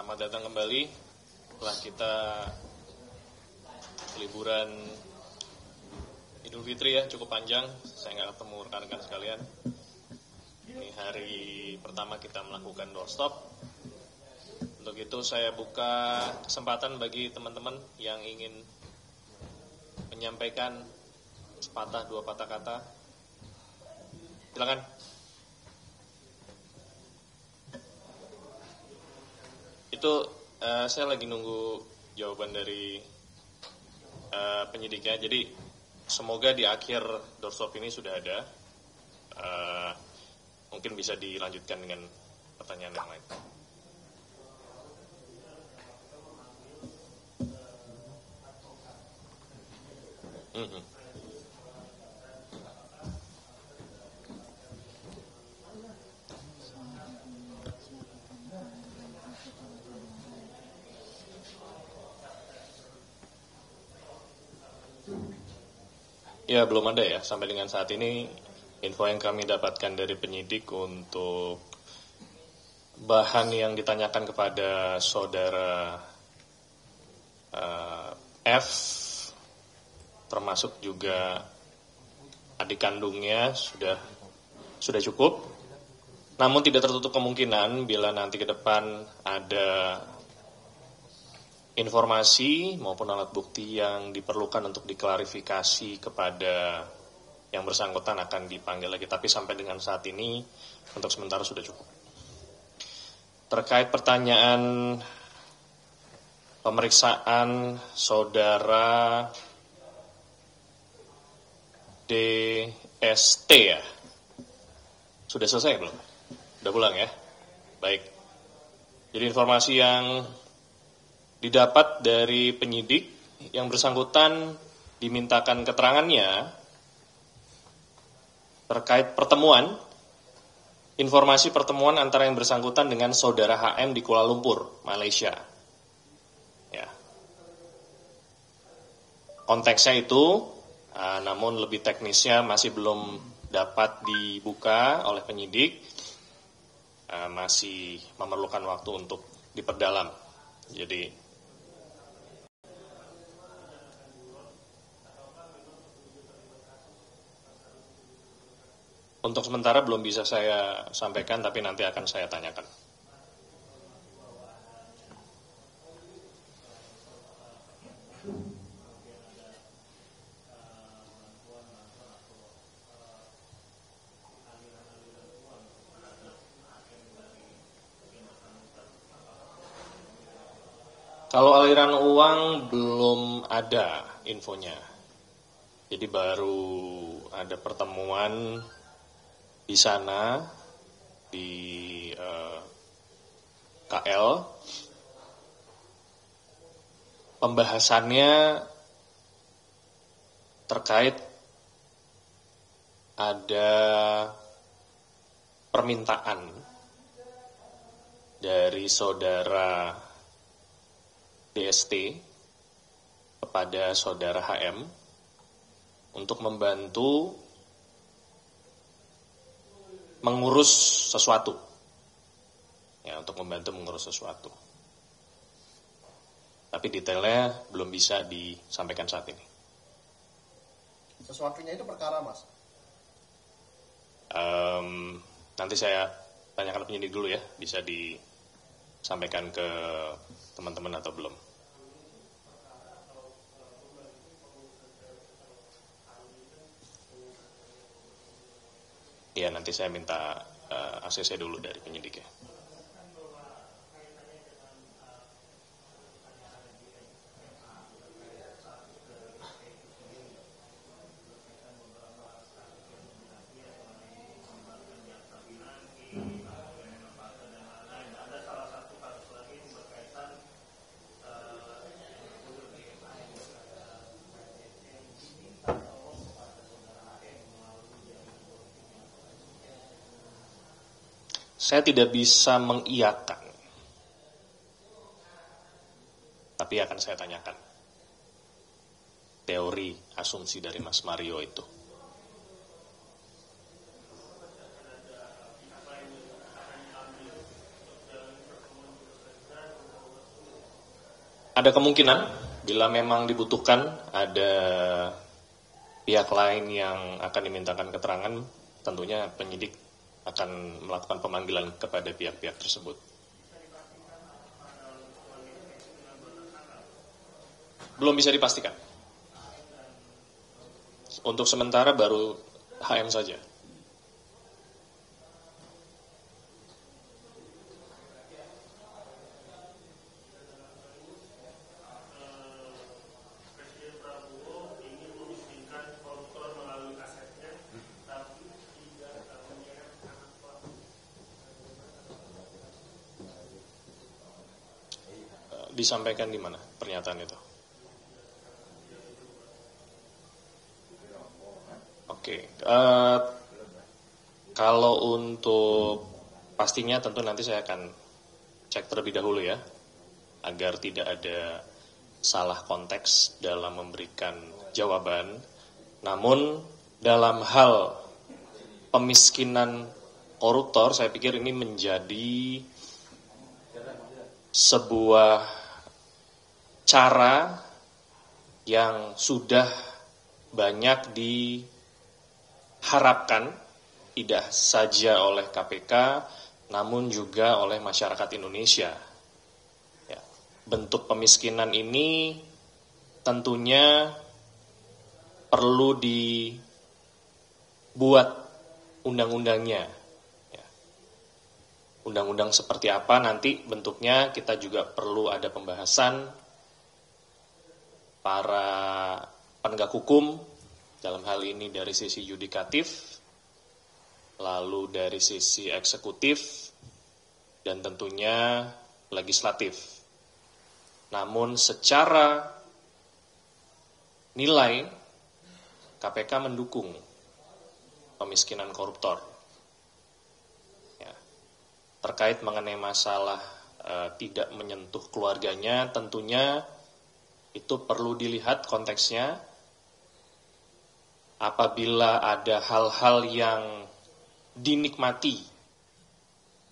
Selamat datang kembali setelah kita liburan Idul Fitri ya, cukup panjang. Saya nggak ketemu rekan-rekan sekalian. Ini hari pertama kita melakukan doorstop. Untuk itu saya buka kesempatan bagi teman-teman yang ingin menyampaikan sepatah dua patah kata. Silakan. Itu saya lagi nunggu jawaban dari penyidiknya. Jadi semoga di akhir doorstop ini sudah ada. Mungkin bisa dilanjutkan dengan pertanyaan yang lain. Ya, belum ada ya. Sampai dengan saat ini, info yang kami dapatkan dari penyidik untuk bahan yang ditanyakan kepada saudara F, termasuk juga adik kandungnya, sudah cukup. Namun tidak tertutup kemungkinan bila nanti ke depan ada informasi maupun alat bukti yang diperlukan untuk diklarifikasi kepada yang bersangkutan akan dipanggil lagi. Tapi sampai dengan saat ini untuk sementara sudah cukup. Terkait pertanyaan pemeriksaan saudara DST ya, sudah selesai belum? Udah pulang ya? Baik. Jadi informasi yang didapat dari penyidik yang bersangkutan dimintakan keterangannya terkait pertemuan, informasi pertemuan antara yang bersangkutan dengan saudara HM di Kuala Lumpur, Malaysia. Ya. Konteksnya itu, namun lebih teknisnya masih belum dapat dibuka oleh penyidik, masih memerlukan waktu untuk diperdalam. Jadi untuk sementara belum bisa saya sampaikan, tapi nanti akan saya tanyakan. Kalau aliran uang belum ada infonya. Jadi baru ada pertemuan di sana, di KL. Pembahasannya terkait ada permintaan dari saudara DST kepada saudara HM untuk membantu mengurus sesuatu. Ya, untuk membantu mengurus sesuatu. Tapi detailnya belum bisa disampaikan saat ini. Sesuatunya itu perkara, Mas? Nanti saya tanyakan penyidik dulu ya, bisa disampaikan ke teman-teman atau belum. Ya, nanti saya minta ACC dulu dari penyidik ya. Saya tidak bisa mengiyakan, tapi akan saya tanyakan teori asumsi dari Mas Mario itu. Ada kemungkinan bila memang dibutuhkan ada pihak lain yang akan dimintakan keterangan, tentunya penyidik akan melakukan pemanggilan kepada pihak-pihak tersebut. Belum bisa dipastikan. Untuk sementara baru HM saja. Disampaikan di mana pernyataan itu? Oke, kalau untuk pastinya tentu nanti saya akan cek terlebih dahulu ya, agar tidak ada salah konteks dalam memberikan jawaban. Namun dalam hal pemiskinan koruptor, saya pikir ini menjadi sebuah cara yang sudah banyak diharapkan tidak saja oleh KPK namun juga oleh masyarakat Indonesia. Ya, bentuk pemiskinan ini tentunya perlu dibuat undang-undangnya. Ya. Undang-undang seperti apa nanti bentuknya kita juga perlu ada pembahasan para penegak hukum, dalam hal ini dari sisi yudikatif, lalu dari sisi eksekutif, dan tentunya legislatif. Namun secara nilai, KPK mendukung pemiskinan koruptor. Ya. Terkait mengenai masalah tidak menyentuh keluarganya, tentunya itu perlu dilihat konteksnya. Apabila ada hal-hal yang dinikmati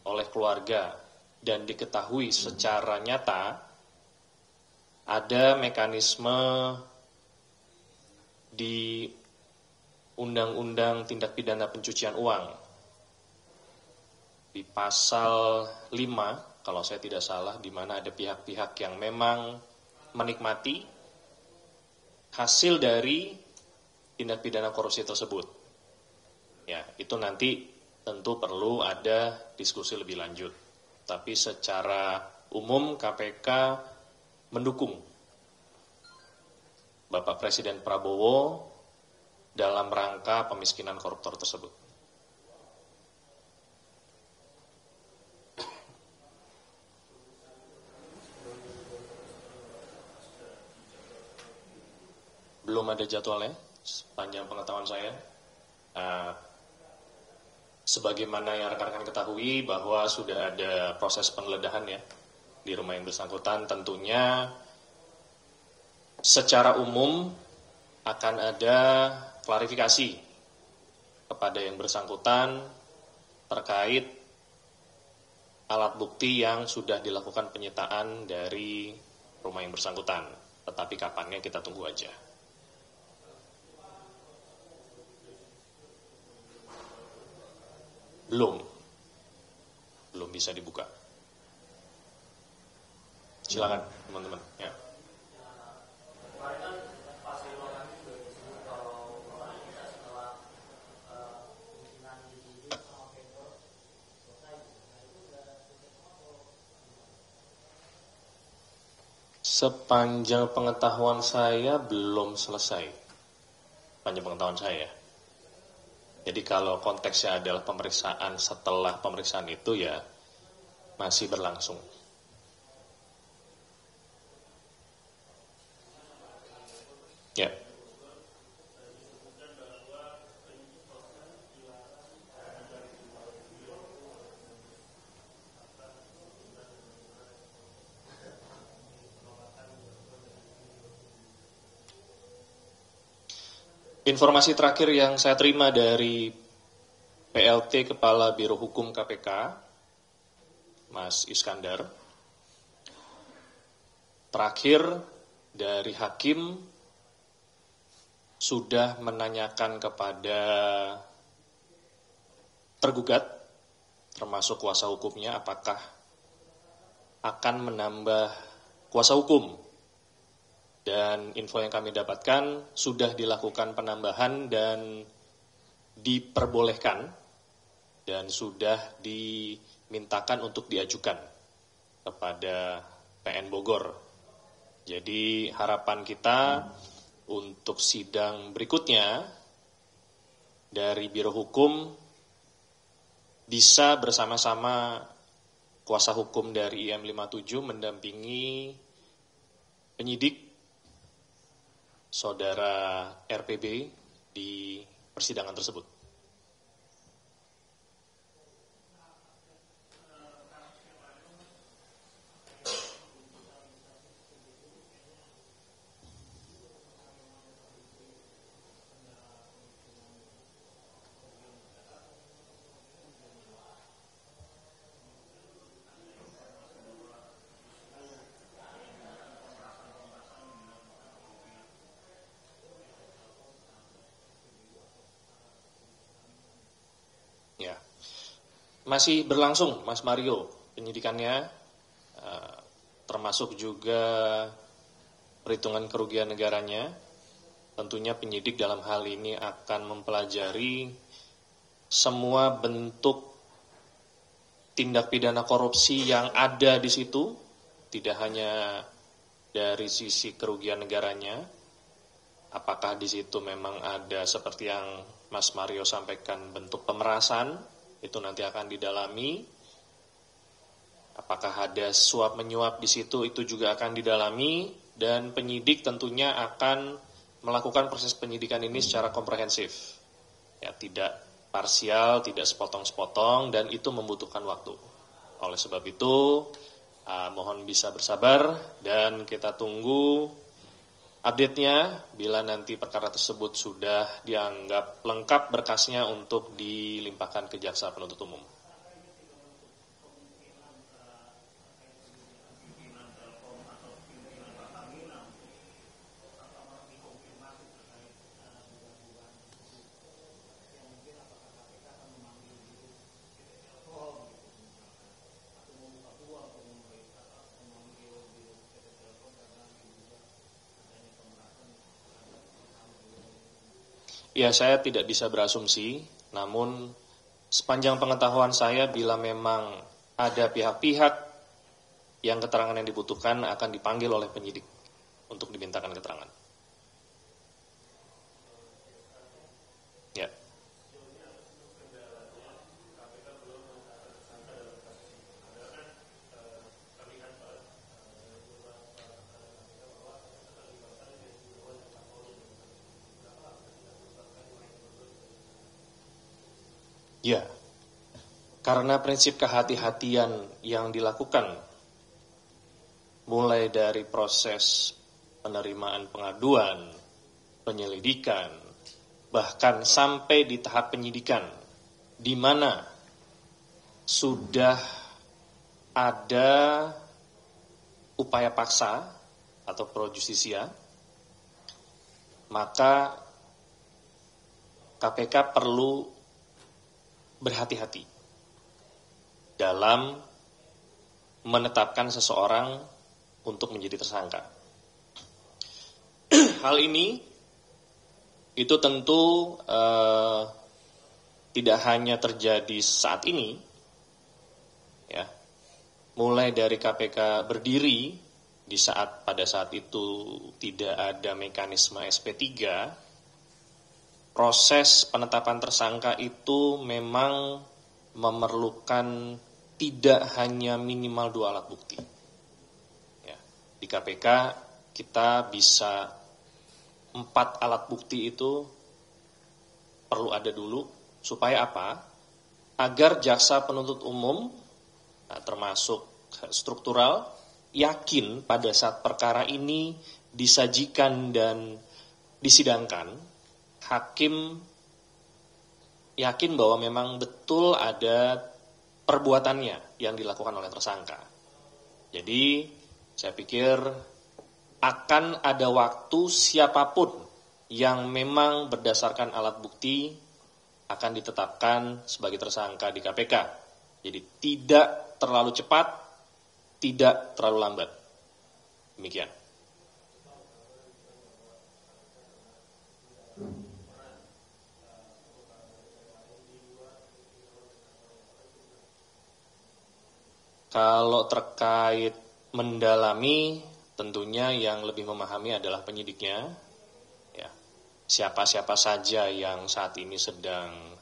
oleh keluarga dan diketahui secara nyata, ada mekanisme di Undang-Undang Tindak Pidana Pencucian Uang di pasal 5, kalau saya tidak salah, di mana ada pihak-pihak yang memang menikmati hasil dari tindak pidana korupsi tersebut. Ya, itu nanti tentu perlu ada diskusi lebih lanjut. Tapi secara umum KPK mendukung Bapak Presiden Prabowo dalam rangka pemiskinan koruptor tersebut. Belum ada jadwalnya, sepanjang pengetahuan saya. Sebagaimana yang rekan-rekan ketahui bahwa sudah ada proses penggeledahan ya di rumah yang bersangkutan, tentunya secara umum akan ada klarifikasi kepada yang bersangkutan terkait alat bukti yang sudah dilakukan penyitaan dari rumah yang bersangkutan. Tetapi kapannya kita tunggu aja. Belum bisa dibuka. Silakan teman-teman. Ya. Sepanjang pengetahuan saya belum selesai. Sepanjang pengetahuan saya. Jadi kalau konteksnya adalah pemeriksaan setelah pemeriksaan itu ya masih berlangsung. Ya. Informasi terakhir yang saya terima dari PLT Kepala Biro Hukum KPK, Mas Iskandar, Terakhir dari hakim sudah menanyakan kepada tergugat, termasuk kuasa hukumnya, apakah akan menambah kuasa hukum. Dan info yang kami dapatkan sudah dilakukan penambahan dan diperbolehkan dan sudah dimintakan untuk diajukan kepada PN Bogor. Jadi harapan kita untuk sidang berikutnya dari Biro Hukum bisa bersama-sama kuasa hukum dari IM57 mendampingi penyidik saudara RPB di persidangan tersebut. Ya, masih berlangsung, Mas Mario, penyidikannya, termasuk juga perhitungan kerugian negaranya. Tentunya penyidik dalam hal ini akan mempelajari semua bentuk tindak pidana korupsi yang ada di situ, tidak hanya dari sisi kerugian negaranya. Apakah di situ memang ada seperti yang Mas Mario sampaikan bentuk pemerasan, itu nanti akan didalami. Apakah ada suap menyuap di situ, itu juga akan didalami. Dan penyidik tentunya akan melakukan proses penyidikan ini secara komprehensif. Ya, tidak parsial, tidak sepotong-sepotong, dan itu membutuhkan waktu. Oleh sebab itu, mohon bisa bersabar dan kita tunggu update-nya bila nanti perkara tersebut sudah dianggap lengkap berkasnya untuk dilimpahkan ke jaksa penuntut umum. Ya, saya tidak bisa berasumsi, namun sepanjang pengetahuan saya bila memang ada pihak-pihak yang keterangan yang dibutuhkan akan dipanggil oleh penyidik untuk dimintakan keterangan. Ya. Ya, karena prinsip kehati-hatian yang dilakukan mulai dari proses penerimaan pengaduan, penyelidikan, bahkan sampai di tahap penyidikan, di mana sudah ada upaya paksa atau pro justisia, maka KPK perlu berhati-hati dalam menetapkan seseorang untuk menjadi tersangka. Hal ini itu tentu tidak hanya terjadi saat ini, ya. Mulai dari KPK berdiri di pada saat itu tidak ada mekanisme SP3. Proses penetapan tersangka itu memang memerlukan tidak hanya minimal 2 alat bukti. Ya, di KPK kita bisa 4 alat bukti itu perlu ada dulu, supaya apa? Agar jaksa penuntut umum, termasuk struktural, yakin pada saat perkara ini disajikan dan disidangkan, hakim yakin bahwa memang betul ada perbuatannya yang dilakukan oleh tersangka. Jadi saya pikir akan ada waktu siapapun yang memang berdasarkan alat bukti akan ditetapkan sebagai tersangka di KPK. Jadi tidak terlalu cepat, tidak terlalu lambat. Demikian. Kalau terkait mendalami, tentunya yang lebih memahami adalah penyidiknya. Ya. Siapa-siapa saja yang saat ini sedang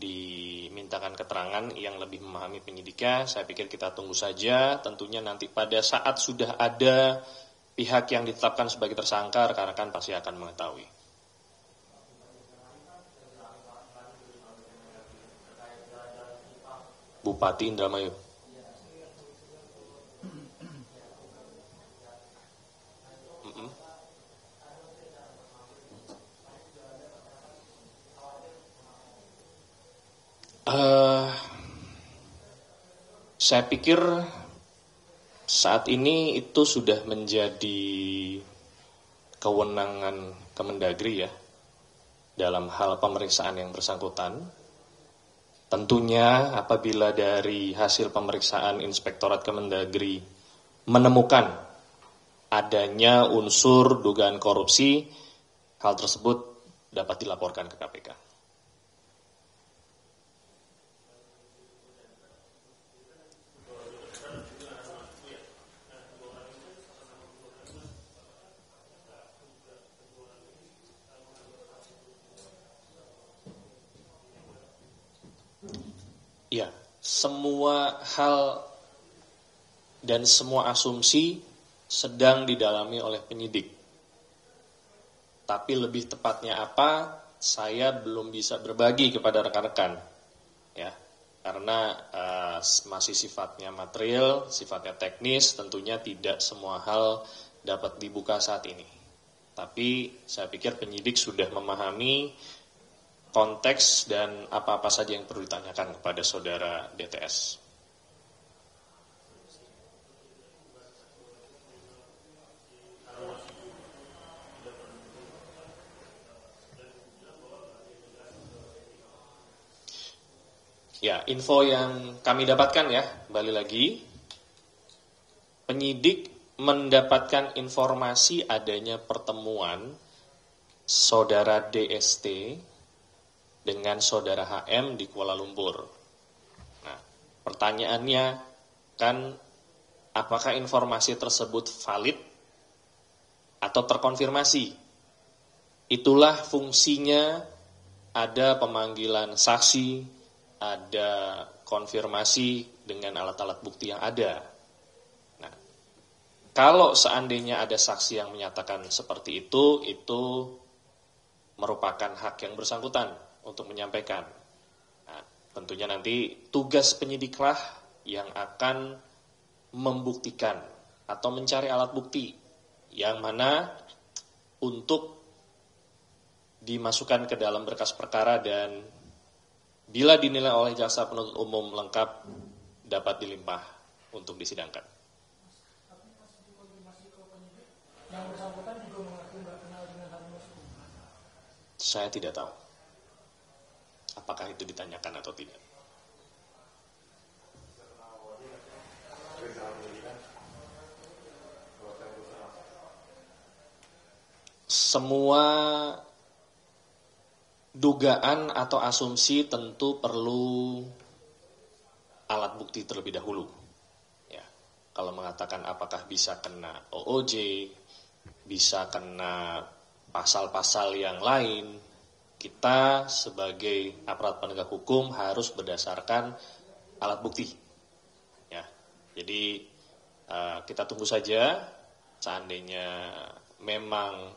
dimintakan keterangan yang lebih memahami penyidiknya, saya pikir kita tunggu saja. Tentunya nanti pada saat sudah ada pihak yang ditetapkan sebagai tersangka, rekan-rekan pasti akan mengetahui. Bupati Indramayu. Saya pikir saat ini itu sudah menjadi kewenangan Kemendagri ya dalam hal pemeriksaan yang bersangkutan. Tentunya apabila dari hasil pemeriksaan Inspektorat Kemendagri menemukan adanya unsur dugaan korupsi, hal tersebut dapat dilaporkan ke KPK. Ya, semua hal dan semua asumsi sedang didalami oleh penyidik. Tapi lebih tepatnya apa, saya belum bisa berbagi kepada rekan-rekan. Ya, karena masih sifatnya material, sifatnya teknis, tentunya tidak semua hal dapat dibuka saat ini. Tapi saya pikir penyidik sudah memahami konteks dan apa-apa saja yang perlu ditanyakan kepada saudara DTS. Ya, info yang kami dapatkan ya, kembali lagi, penyidik mendapatkan informasi adanya pertemuan saudara DST dengan saudara HM di Kuala Lumpur. Nah, pertanyaannya kan apakah informasi tersebut valid atau terkonfirmasi? Itulah fungsinya ada pemanggilan saksi, ada konfirmasi dengan alat-alat bukti yang ada. Nah, kalau seandainya ada saksi yang menyatakan seperti itu merupakan hak yang bersangkutan untuk menyampaikan. Nah, tentunya nanti tugas penyidiklah yang akan membuktikan atau mencari alat bukti yang mana untuk dimasukkan ke dalam berkas perkara dan bila dinilai oleh jaksa penuntut umum lengkap dapat dilimpah untuk disidangkan. Saya tidak tahu apakah itu ditanyakan atau tidak. Semua dugaan atau asumsi tentu perlu alat bukti terlebih dahulu. Ya, kalau mengatakan apakah bisa kena OOJ, bisa kena pasal-pasal yang lain, kita sebagai aparat penegak hukum harus berdasarkan alat bukti. Ya, jadi kita tunggu saja. Seandainya memang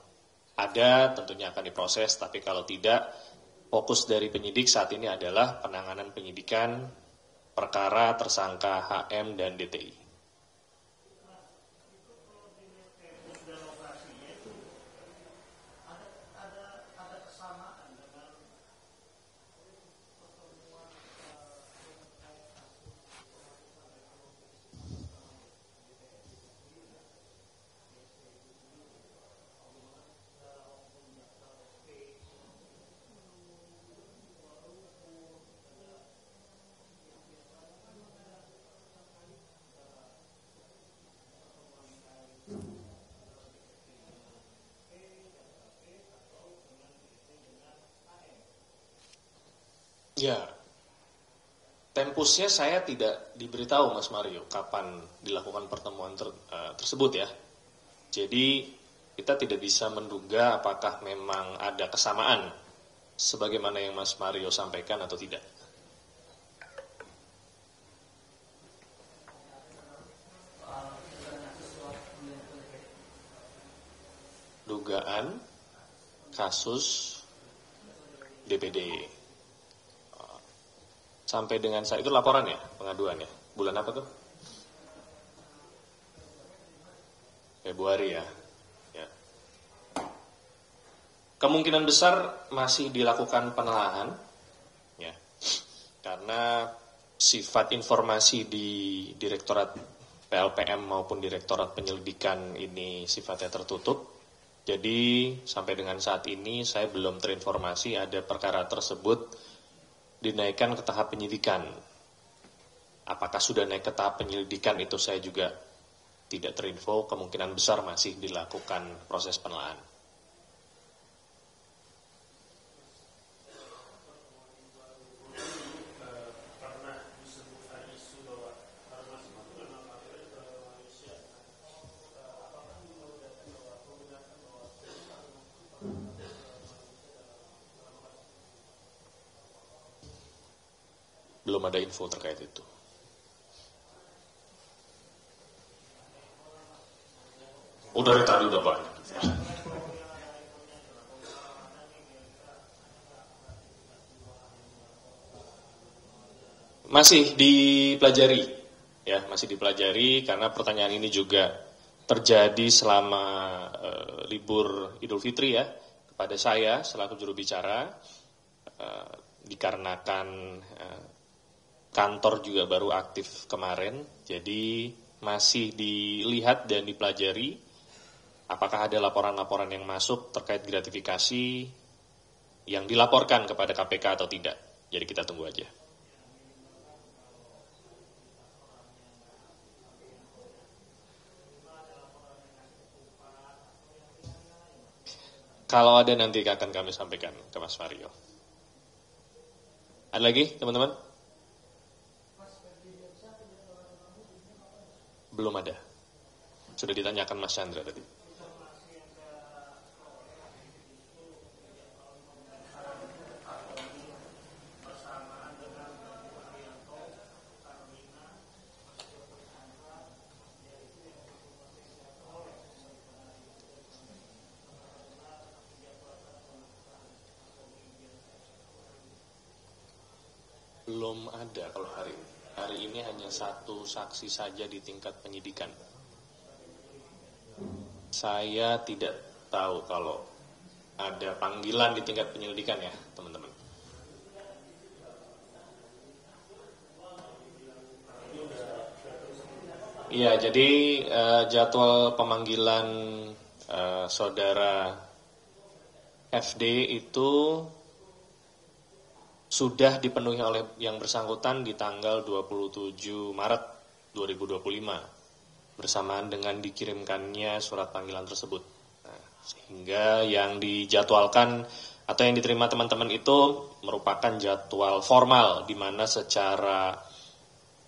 ada, tentunya akan diproses. Tapi kalau tidak, fokus dari penyidik saat ini adalah penanganan penyidikan perkara tersangka HM dan DTI. Ya, tempusnya saya tidak diberitahu Mas Mario kapan dilakukan pertemuan tersebut ya. Jadi kita tidak bisa menduga apakah memang ada kesamaan sebagaimana yang Mas Mario sampaikan atau tidak. Dugaan kasus DPD. Sampai dengan saat itu laporan ya, pengaduan ya. Bulan apa tuh? Februari ya. Ya. Kemungkinan besar masih dilakukan penelaahan, ya. Karena sifat informasi di Direktorat PLPM maupun Direktorat Penyelidikan ini sifatnya tertutup. Jadi sampai dengan saat ini saya belum terinformasi ada perkara tersebut dinaikkan ke tahap penyidikan. Apakah sudah naik ke tahap penyelidikan itu saya juga tidak terinfo, kemungkinan besar masih dilakukan proses penelaahan. Belum ada info terkait itu. Dari tadi udah banyak. Masih dipelajari, ya masih dipelajari karena pertanyaan ini juga terjadi selama libur Idul Fitri ya kepada saya selaku juru bicara dikarenakan kantor juga baru aktif kemarin, jadi masih dilihat dan dipelajari apakah ada laporan-laporan yang masuk terkait gratifikasi yang dilaporkan kepada KPK atau tidak. Jadi kita tunggu aja. Kalau ada nanti akan kami sampaikan ke Mas Mario. Ada lagi teman-teman? Belum ada. Sudah ditanyakan Mas Chandra tadi. Belum ada kalau hari ini. Hari ini hanya satu saksi saja di tingkat penyidikan. Saya tidak tahu kalau ada panggilan di tingkat penyelidikan ya, teman-teman. Iya, jadi jadwal pemanggilan saudara FD itu sudah dipenuhi oleh yang bersangkutan di tanggal 27 Maret 2025 bersamaan dengan dikirimkannya surat panggilan tersebut. Nah, sehingga yang dijadwalkan atau yang diterima teman-teman itu merupakan jadwal formal di mana secara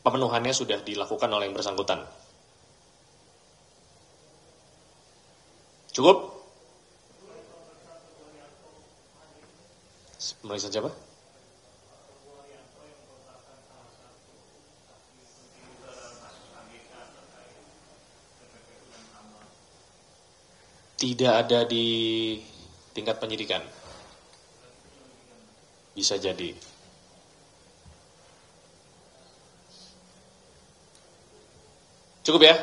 pemenuhannya sudah dilakukan oleh yang bersangkutan. Cukup? Pemeriksaan siapa? Tidak ada di tingkat penyidikan. Bisa jadi. Cukup ya?